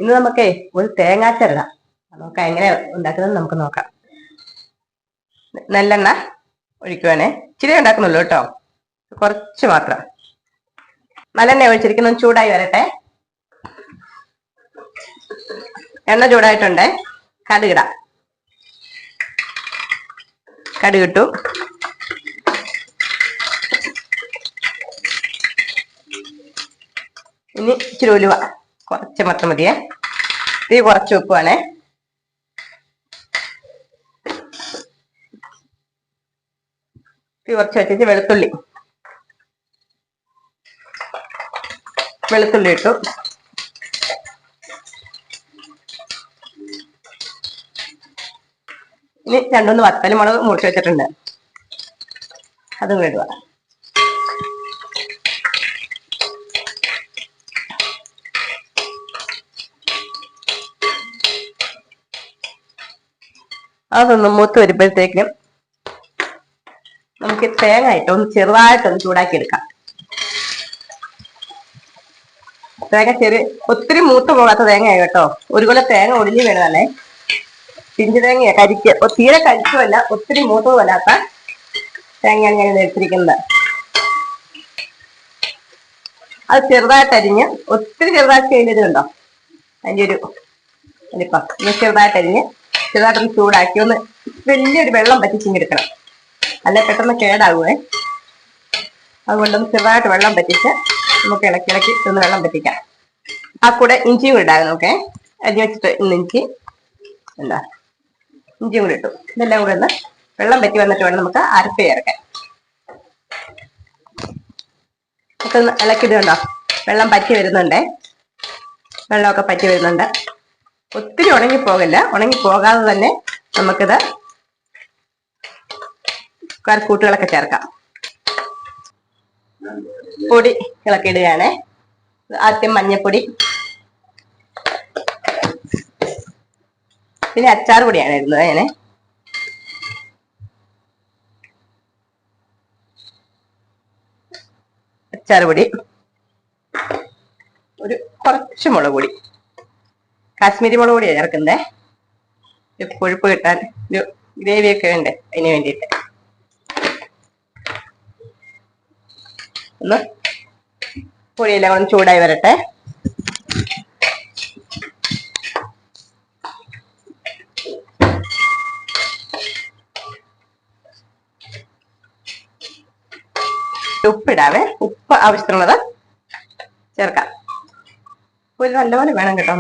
ഇന്ന് നമുക്കേ ഒരു തേങ്ങാച്ചരടാം. നമുക്ക് എങ്ങനെ ഉണ്ടാക്കുന്നത് നമുക്ക് നോക്കാം. നല്ലെണ്ണ ഒഴിക്കുവാണേ. ഇച്ചിരി ഉണ്ടാക്കുന്നുള്ളൂ കേട്ടോ, കുറച്ച് മാത്രം. നല്ലെണ്ണ ഒഴിച്ചിരിക്കുന്ന ചൂടായി വരട്ടെ. എണ്ണ ചൂടായിട്ടുണ്ടേ. കടുകിടാം. കടുകിട്ടു. ഇനി ഇച്ചിരി ഉലുവ കുറച്ച് മാത്രം മതിയേ. തീ കുറച്ച് വെക്കുവാണേ. തീ കുറച്ച് വെച്ചിട്ട് വെളുത്തുള്ളി ഇട്ടു. ഇനി 2-3 വത്തൽമുളക് മുറിച്ച് വെച്ചിട്ടുണ്ട്, അതും ഇടുക. അതൊന്ന് മൂത്ത് വരുമ്പോഴത്തേക്കും നമുക്ക് തേങ്ങ ഒന്ന് ചെറുതായിട്ടൊന്ന് ചൂടാക്കി എടുക്കാം. തേങ്ങ ഒത്തിരി മൂത്ത് പോകാത്ത തേങ്ങയായി കേട്ടോ. ഒരു കുല തേങ്ങ ഒടിഞ്ഞു വീണതല്ലേ. പിഞ്ചു തേങ്ങയാ, കരിക്ക്. തീരെ കരിക്കുമല്ല, ഒത്തിരി മൂത്തതുമല്ലാത്ത തേങ്ങയാണ് ഞാൻ എടുത്തിരിക്കുന്നത്. അത് ചെറുതായിട്ട് അരിഞ്ഞ്, ഒത്തിരി ചെറുതാക്കി കഴിഞ്ഞത് കണ്ടോ അതിൻ്റെ ഒരു വലിപ്പം. ഒന്ന് ചെറുതായിട്ട് അരിഞ്ഞ് ചെറുതായിട്ടൊന്ന് ചൂടാക്കി ഒന്ന് വലിയൊരു വെള്ളം പറ്റിച്ചിങ്ങെടുക്കണം, അല്ലെ പെട്ടെന്ന് കേടാകുവേ. അതുകൊണ്ടൊന്ന് ചെറുതായിട്ട് വെള്ളം പറ്റിച്ച് നമുക്ക് ഇളക്കി ഒന്ന് വെള്ളം പറ്റിക്കാം. ആ കൂടെ ഇഞ്ചിയും കൂടെ ഇടാം. നോക്കേ, അരിഞ്ഞ് വെച്ചിട്ട് ഇഞ്ചിയും കൂടെ ഇട്ടു. ഇതെല്ലാം കൂടെ ഒന്ന് വെള്ളം പറ്റി വന്നിട്ട് വേണം നമുക്ക് അരപ്പ് ചേർക്കാൻ. നമുക്കൊന്ന് ഇളക്കിത് കണ്ടോ, വെള്ളം പറ്റി വരുന്നുണ്ടേ. വെള്ളമൊക്കെ പറ്റി വരുന്നുണ്ട്. ഒത്തിരി ഉണങ്ങിപ്പോകില്ല. ഉണങ്ങിപ്പോകാതെ തന്നെ നമുക്കിത് കൂട്ടുകളൊക്കെ ചേർക്കാം. പൊടി ഇളക്കിയിടുകയാണേ. ആദ്യം മഞ്ഞപ്പൊടി, പിന്നെ അച്ചാർ പൊടിയാണ് ഇടുന്നത്. അങ്ങനെ അച്ചാർ പൊടി, ഒരു കുറച്ച് മുളക് പൊടി, കാശ്മീരി മുളക് പൊടിയാണ് ചേർക്കുന്നേ. കൊഴുപ്പ് കിട്ടാൻ, ഒരു ഗ്രേവിയൊക്കെ വേണ്ടേ, അതിന് വേണ്ടിയിട്ട്. ഒന്ന് പൊടിയെല്ലാം ഒന്ന് ചൂടായി വരട്ടെ. ഉപ്പിടാവേ. ഉപ്പ് ആവശ്യത്തിനുള്ളത് ചേർക്കാം. ഒരു നല്ലപോലെ വേണം കേട്ടോ.